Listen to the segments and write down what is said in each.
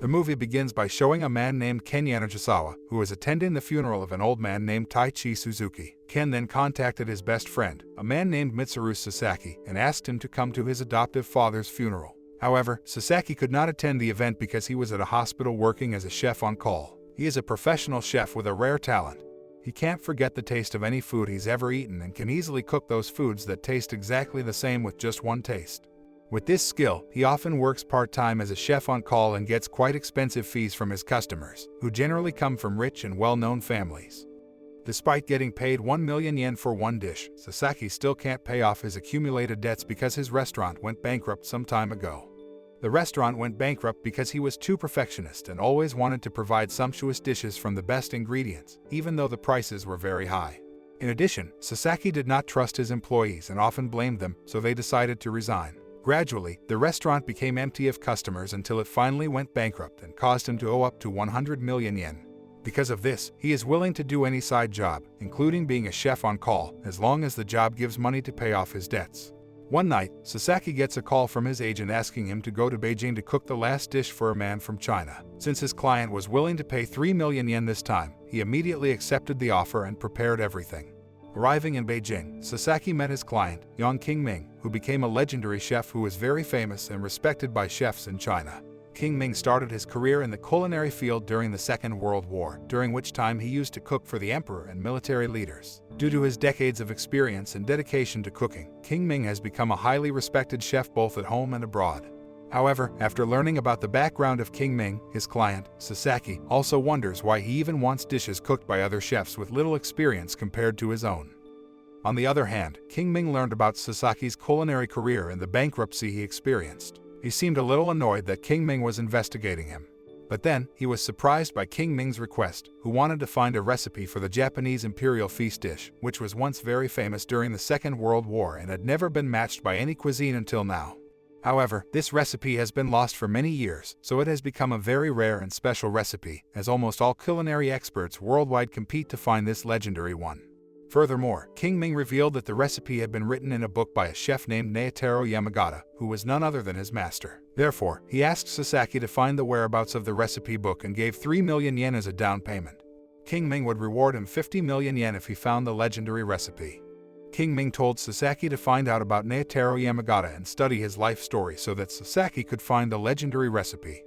The movie begins by showing a man named Ken Yanagisawa, who is attending the funeral of an old man named Taichi Suzuki. Ken then contacted his best friend, a man named Mitsuru Sasaki, and asked him to come to his adoptive father's funeral. However, Sasaki could not attend the event because he was at a hospital working as a chef on call. He is a professional chef with a rare talent. He can't forget the taste of any food he's ever eaten and can easily cook those foods that taste exactly the same with just one taste. With this skill, he often works part-time as a chef on call and gets quite expensive fees from his customers, who generally come from rich and well-known families. Despite getting paid 1 million yen for one dish, Sasaki still can't pay off his accumulated debts because his restaurant went bankrupt some time ago. The restaurant went bankrupt because he was too perfectionist and always wanted to provide sumptuous dishes from the best ingredients, even though the prices were very high. In addition, Sasaki did not trust his employees and often blamed them, so they decided to resign. Gradually, the restaurant became empty of customers until it finally went bankrupt and caused him to owe up to 100 million yen. Because of this, he is willing to do any side job, including being a chef on call, as long as the job gives money to pay off his debts. One night, Sasaki gets a call from his agent asking him to go to Beijing to cook the last dish for a man from China. Since his client was willing to pay 3 million yen this time, he immediately accepted the offer and prepared everything. Arriving in Beijing, Sasaki met his client, Yang Qingming, who became a legendary chef who is very famous and respected by chefs in China. Qingming started his career in the culinary field during the Second World War, during which time he used to cook for the emperor and military leaders. Due to his decades of experience and dedication to cooking, Qingming has become a highly respected chef both at home and abroad. However, after learning about the background of Qingming, his client, Sasaki, also wonders why he even wants dishes cooked by other chefs with little experience compared to his own. On the other hand, Qingming learned about Sasaki's culinary career and the bankruptcy he experienced. He seemed a little annoyed that Qingming was investigating him. But then, he was surprised by Qingming's request, who wanted to find a recipe for the Japanese imperial feast dish, which was once very famous during the Second World War and had never been matched by any cuisine until now. However, this recipe has been lost for many years, so it has become a very rare and special recipe, as almost all culinary experts worldwide compete to find this legendary one. Furthermore, Qingming revealed that the recipe had been written in a book by a chef named Naotaro Yamagata, who was none other than his master. Therefore, he asked Sasaki to find the whereabouts of the recipe book and gave 3 million yen as a down payment. Qingming would reward him 50 million yen if he found the legendary recipe. Qingming told Sasaki to find out about Naotaro Yamagata and study his life story so that Sasaki could find the legendary recipe.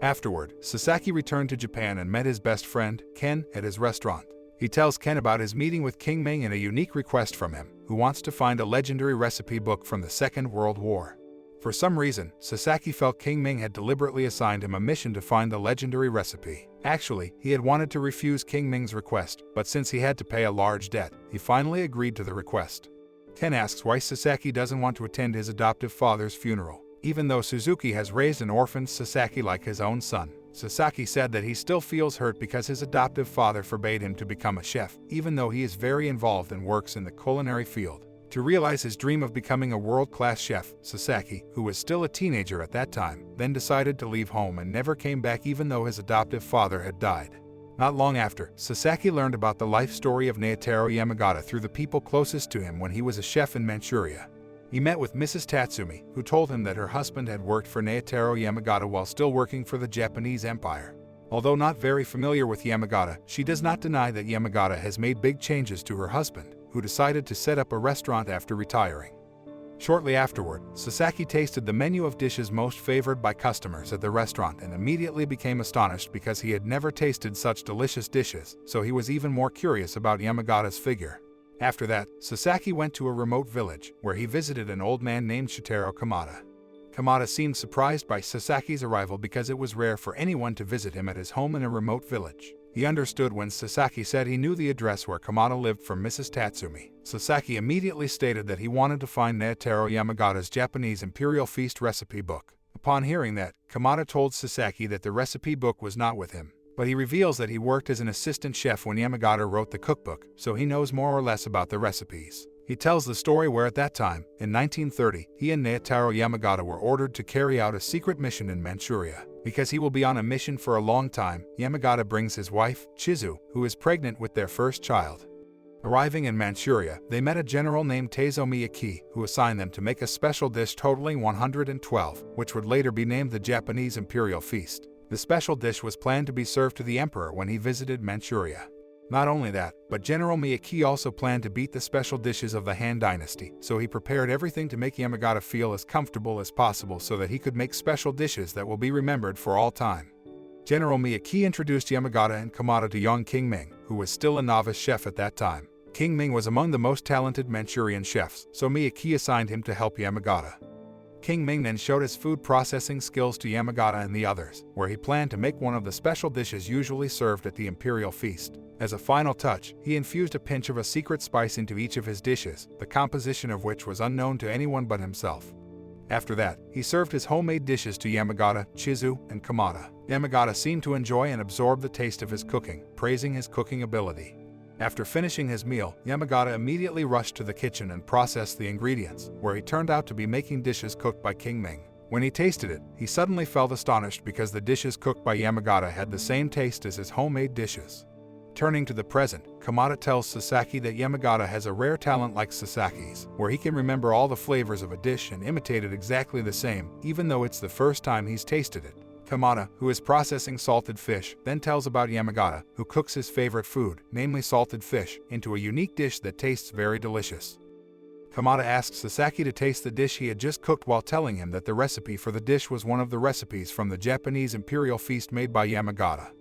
Afterward, Sasaki returned to Japan and met his best friend, Ken, at his restaurant. He tells Ken about his meeting with Qingming and a unique request from him, who wants to find a legendary recipe book from the Second World War. For some reason, Sasaki felt Qingming had deliberately assigned him a mission to find the legendary recipe. Actually, he had wanted to refuse Qingming's request, but since he had to pay a large debt, he finally agreed to the request. Ken asks why Sasaki doesn't want to attend his adoptive father's funeral. Even though Suzuki has raised an orphan Sasaki like his own son, Sasaki said that he still feels hurt because his adoptive father forbade him to become a chef, even though he is very involved and works in the culinary field. To realize his dream of becoming a world-class chef, Sasaki, who was still a teenager at that time, then decided to leave home and never came back even though his adoptive father had died. Not long after, Sasaki learned about the life story of Naotaro Yamagata through the people closest to him when he was a chef in Manchuria. He met with Mrs. Tatsumi, who told him that her husband had worked for Naotaro Yamagata while still working for the Japanese Empire. Although not very familiar with Yamagata, she does not deny that Yamagata has made big changes to her husband, who decided to set up a restaurant after retiring. Shortly afterward, Sasaki tasted the menu of dishes most favored by customers at the restaurant and immediately became astonished because he had never tasted such delicious dishes, so he was even more curious about Yamagata's figure. After that, Sasaki went to a remote village, where he visited an old man named Shitaro Kamada. Kamada seemed surprised by Sasaki's arrival because it was rare for anyone to visit him at his home in a remote village. He understood when Sasaki said he knew the address where Kamada lived from Mrs. Tatsumi. Sasaki immediately stated that he wanted to find Naotaro Yamagata's Japanese imperial feast recipe book. Upon hearing that, Kamada told Sasaki that the recipe book was not with him. But he reveals that he worked as an assistant chef when Yamagata wrote the cookbook, so he knows more or less about the recipes. He tells the story where at that time, in 1930, he and Naotaro Yamagata were ordered to carry out a secret mission in Manchuria. Because he will be on a mission for a long time, Yamagata brings his wife, Chizu, who is pregnant with their first child. Arriving in Manchuria, they met a general named Teizo Miyaki, who assigned them to make a special dish totaling 112, which would later be named the Japanese Imperial Feast. The special dish was planned to be served to the emperor when he visited Manchuria. Not only that, but General Miyake also planned to beat the special dishes of the Han Dynasty, so he prepared everything to make Yamagata feel as comfortable as possible so that he could make special dishes that will be remembered for all time. General Miyake introduced Yamagata and Kamada to young King Ming, who was still a novice chef at that time. King Ming was among the most talented Manchurian chefs, so Miyake assigned him to help Yamagata. King Ming then showed his food processing skills to Yamagata and the others, where he planned to make one of the special dishes usually served at the imperial feast. As a final touch, he infused a pinch of a secret spice into each of his dishes, the composition of which was unknown to anyone but himself. After that, he served his homemade dishes to Yamagata, Chizu, and Kamada. Yamagata seemed to enjoy and absorb the taste of his cooking, praising his cooking ability. After finishing his meal, Yamagata immediately rushed to the kitchen and processed the ingredients, where he turned out to be making dishes cooked by King Ming. When he tasted it, he suddenly felt astonished because the dishes cooked by Yamagata had the same taste as his homemade dishes. Turning to the present, Kamada tells Sasaki that Yamagata has a rare talent like Sasaki's, where he can remember all the flavors of a dish and imitate it exactly the same, even though it's the first time he's tasted it. Kamada, who is processing salted fish, then tells about Yamagata, who cooks his favorite food, namely salted fish, into a unique dish that tastes very delicious. Kamada asks Sasaki to taste the dish he had just cooked while telling him that the recipe for the dish was one of the recipes from the Japanese imperial feast made by Yamagata.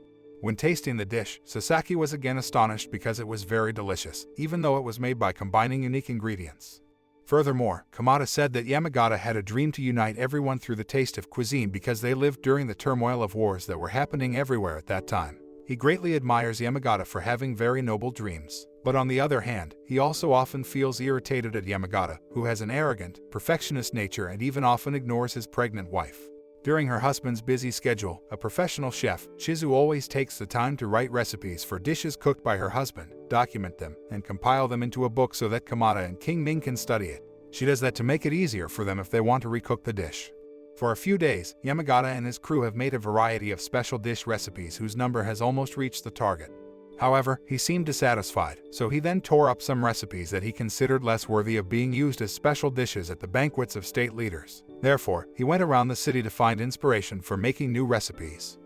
When tasting the dish, Sasaki was again astonished because it was very delicious, even though it was made by combining unique ingredients. Furthermore, Kamada said that Yamagata had a dream to unite everyone through the taste of cuisine because they lived during the turmoil of wars that were happening everywhere at that time. He greatly admires Yamagata for having very noble dreams. But on the other hand, he also often feels irritated at Yamagata, who has an arrogant, perfectionist nature and even often ignores his pregnant wife. During her husband's busy schedule, a professional chef, Chizu always takes the time to write recipes for dishes cooked by her husband, document them, and compile them into a book so that Kamada and King Ming can study it. She does that to make it easier for them if they want to recook the dish. For a few days, Yamagata and his crew have made a variety of special dish recipes whose number has almost reached the target. However, he seemed dissatisfied, so he then tore up some recipes that he considered less worthy of being used as special dishes at the banquets of state leaders. Therefore, he went around the city to find inspiration for making new recipes.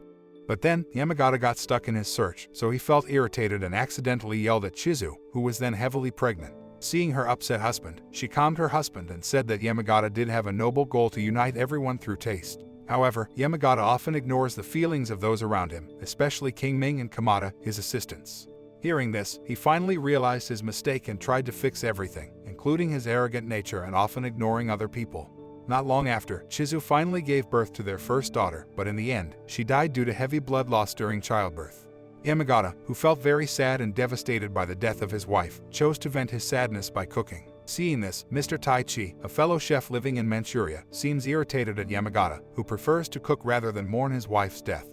But then, Yamagata got stuck in his search, so he felt irritated and accidentally yelled at Chizu, who was then heavily pregnant. Seeing her upset husband, she calmed her husband and said that Yamagata did have a noble goal to unite everyone through taste. However, Yamagata often ignores the feelings of those around him, especially King Ming and Kamada, his assistants. Hearing this, he finally realized his mistake and tried to fix everything, including his arrogant nature and often ignoring other people. Not long after, Chizu finally gave birth to their first daughter, but in the end, she died due to heavy blood loss during childbirth. Yamagata, who felt very sad and devastated by the death of his wife, chose to vent his sadness by cooking. Seeing this, Mr. Tai Chi, a fellow chef living in Manchuria, seems irritated at Yamagata, who prefers to cook rather than mourn his wife's death.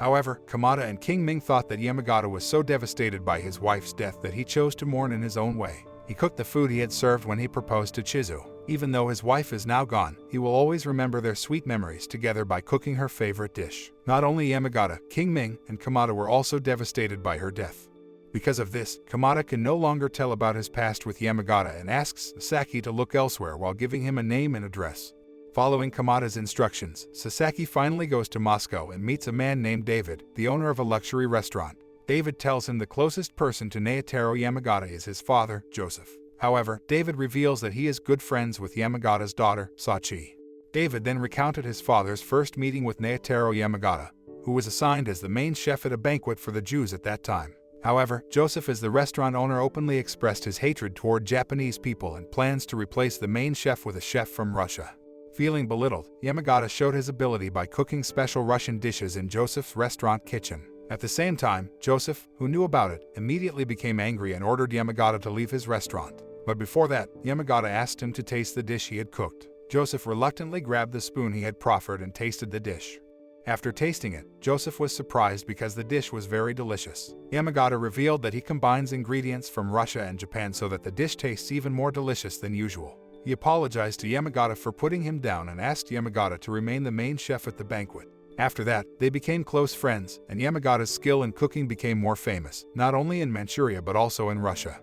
However, Kamada and King Ming thought that Yamagata was so devastated by his wife's death that he chose to mourn in his own way. He cooked the food he had served when he proposed to Chizu. Even though his wife is now gone, he will always remember their sweet memories together by cooking her favorite dish. Not only Yamagata, King Ming, and Kamada were also devastated by her death. Because of this, Kamada can no longer tell about his past with Yamagata and asks Sasaki to look elsewhere while giving him a name and address. Following Kamada's instructions, Sasaki finally goes to Moscow and meets a man named David, the owner of a luxury restaurant. David tells him the closest person to Naotaro Yamagata is his father, Joseph. However, David reveals that he is good friends with Yamagata's daughter, Sachi. David then recounted his father's first meeting with Naotaro Yamagata, who was assigned as the main chef at a banquet for the Jews at that time. However, Joseph, as the restaurant owner, openly expressed his hatred toward Japanese people and plans to replace the main chef with a chef from Russia. Feeling belittled, Yamagata showed his ability by cooking special Russian dishes in Joseph's restaurant kitchen. At the same time, Joseph, who knew about it, immediately became angry and ordered Yamagata to leave his restaurant. But before that, Yamagata asked him to taste the dish he had cooked. Joseph reluctantly grabbed the spoon he had proffered and tasted the dish. After tasting it, Joseph was surprised because the dish was very delicious. Yamagata revealed that he combines ingredients from Russia and Japan so that the dish tastes even more delicious than usual. He apologized to Yamagata for putting him down and asked Yamagata to remain the main chef at the banquet. After that, they became close friends, and Yamagata's skill in cooking became more famous, not only in Manchuria but also in Russia.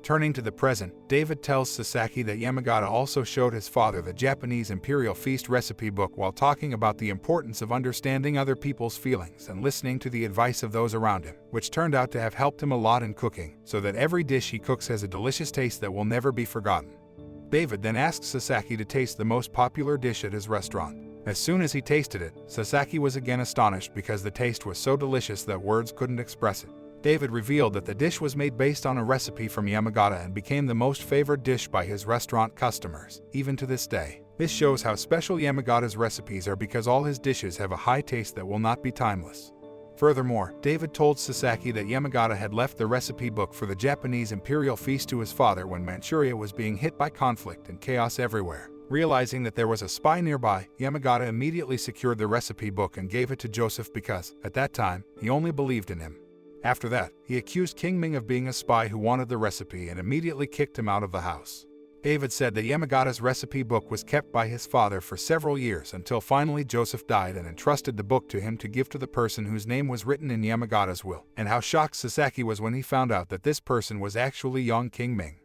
Turning to the present, David tells Sasaki that Yamagata also showed his father the Japanese Imperial Feast recipe book while talking about the importance of understanding other people's feelings and listening to the advice of those around him, which turned out to have helped him a lot in cooking, so that every dish he cooks has a delicious taste that will never be forgotten. David then asks Sasaki to taste the most popular dish at his restaurant. As soon as he tasted it, Sasaki was again astonished because the taste was so delicious that words couldn't express it. David revealed that the dish was made based on a recipe from Yamagata and became the most favored dish by his restaurant customers, even to this day. This shows how special Yamagata's recipes are because all his dishes have a high taste that will not be timeless. Furthermore, David told Sasaki that Yamagata had left the recipe book for the Japanese Imperial Feast to his father when Manchuria was being hit by conflict and chaos everywhere. Realizing that there was a spy nearby, Yamagata immediately secured the recipe book and gave it to Joseph because, at that time, he only believed in him. After that, he accused King Ming of being a spy who wanted the recipe and immediately kicked him out of the house. David said that Yamagata's recipe book was kept by his father for several years until finally Joseph died and entrusted the book to him to give to the person whose name was written in Yamagata's will, and how shocked Sasaki was when he found out that this person was actually young King Ming.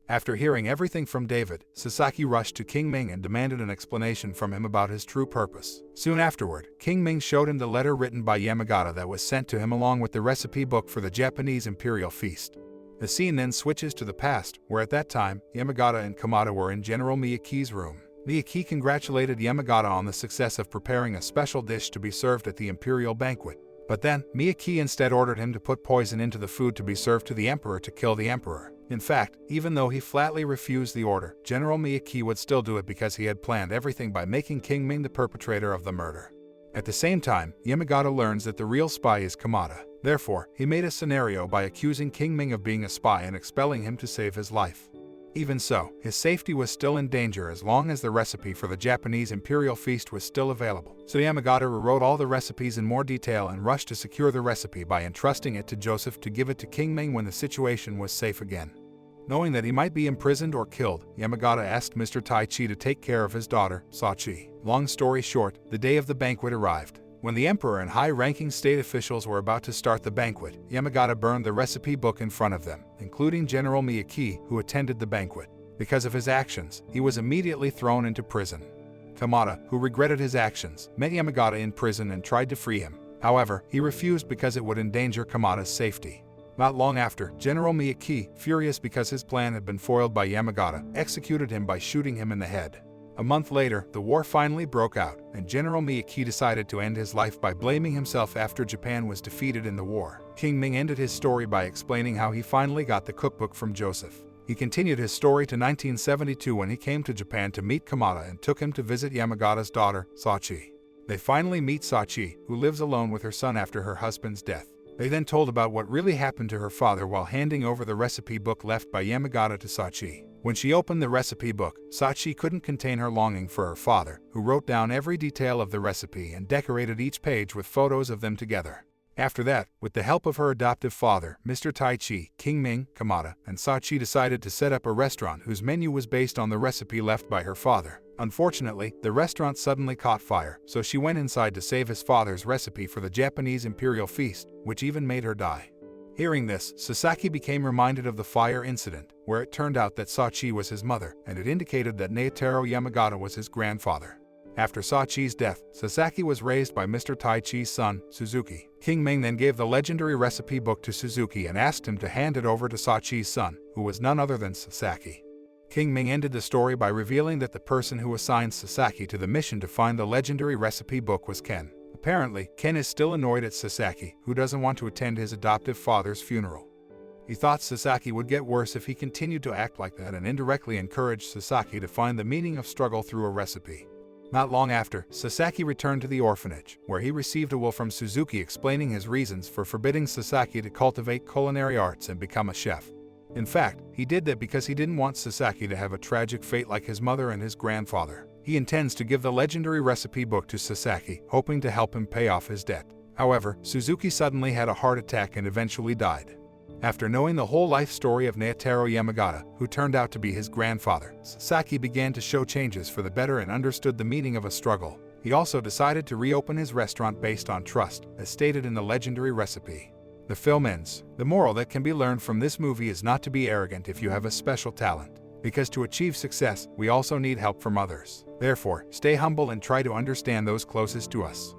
After hearing everything from David, Sasaki rushed to King Ming and demanded an explanation from him about his true purpose. Soon afterward, King Ming showed him the letter written by Yamagata that was sent to him along with the recipe book for the Japanese Imperial Feast. The scene then switches to the past, where at that time, Yamagata and Kamada were in General Miyake's room. Miyake congratulated Yamagata on the success of preparing a special dish to be served at the imperial banquet. But then, Miyake instead ordered him to put poison into the food to be served to the emperor to kill the emperor. In fact, even though he flatly refused the order, General Miyake would still do it because he had planned everything by making King Ming the perpetrator of the murder. At the same time, Yamagata learns that the real spy is Kamada. Therefore, he made a scenario by accusing King Ming of being a spy and expelling him to save his life. Even so, his safety was still in danger as long as the recipe for the Japanese Imperial Feast was still available. So Yamagata rewrote all the recipes in more detail and rushed to secure the recipe by entrusting it to Joseph to give it to King Ming when the situation was safe again. Knowing that he might be imprisoned or killed, Yamagata asked Mr. Taichi to take care of his daughter, Sachi. Long story short, the day of the banquet arrived. When the emperor and high-ranking state officials were about to start the banquet, Yamagata burned the recipe book in front of them, including General Miyake, who attended the banquet. Because of his actions, he was immediately thrown into prison. Kamada, who regretted his actions, met Yamagata in prison and tried to free him. However, he refused because it would endanger Kamada's safety. Not long after, General Miyake, furious because his plan had been foiled by Yamagata, executed him by shooting him in the head. A month later, the war finally broke out, and General Miyake decided to end his life by blaming himself after Japan was defeated in the war. King Ming ended his story by explaining how he finally got the cookbook from Joseph. He continued his story to 1972 when he came to Japan to meet Kamada and took him to visit Yamagata's daughter, Sachi. They finally meet Sachi, who lives alone with her son after her husband's death. They then told about what really happened to her father while handing over the recipe book left by Yamagata to Sachi. When she opened the recipe book, Sachi couldn't contain her longing for her father, who wrote down every detail of the recipe and decorated each page with photos of them together. After that, with the help of her adoptive father, Mr. Taichi, King Ming, Kamada, and Sachi decided to set up a restaurant whose menu was based on the recipe left by her father. Unfortunately, the restaurant suddenly caught fire, so she went inside to save his father's recipe for the Japanese Imperial Feast, which even made her die. Hearing this, Sasaki became reminded of the fire incident, where it turned out that Sachi was his mother, and it indicated that Naotaro Yamagata was his grandfather. After Sachi's death, Sasaki was raised by Mr. Taichi's son, Suzuki. King Ming then gave the legendary recipe book to Suzuki and asked him to hand it over to Sachi's son, who was none other than Sasaki. King Ming ended the story by revealing that the person who assigned Sasaki to the mission to find the legendary recipe book was Ken. Apparently, Ken is still annoyed at Sasaki, who doesn't want to attend his adoptive father's funeral. He thought Sasaki would get worse if he continued to act like that and indirectly encouraged Sasaki to find the meaning of struggle through a recipe. Not long after, Sasaki returned to the orphanage, where he received a will from Suzuki explaining his reasons for forbidding Sasaki to cultivate culinary arts and become a chef. In fact, he did that because he didn't want Sasaki to have a tragic fate like his mother and his grandfather. He intends to give the legendary recipe book to Sasaki, hoping to help him pay off his debt. However, Suzuki suddenly had a heart attack and eventually died. After knowing the whole life story of Naotaro Yamagata, who turned out to be his grandfather, Sasaki began to show changes for the better and understood the meaning of a struggle. He also decided to reopen his restaurant based on trust, as stated in the legendary recipe. The film ends. The moral that can be learned from this movie is not to be arrogant if you have a special talent, because to achieve success, we also need help from others. Therefore, stay humble and try to understand those closest to us.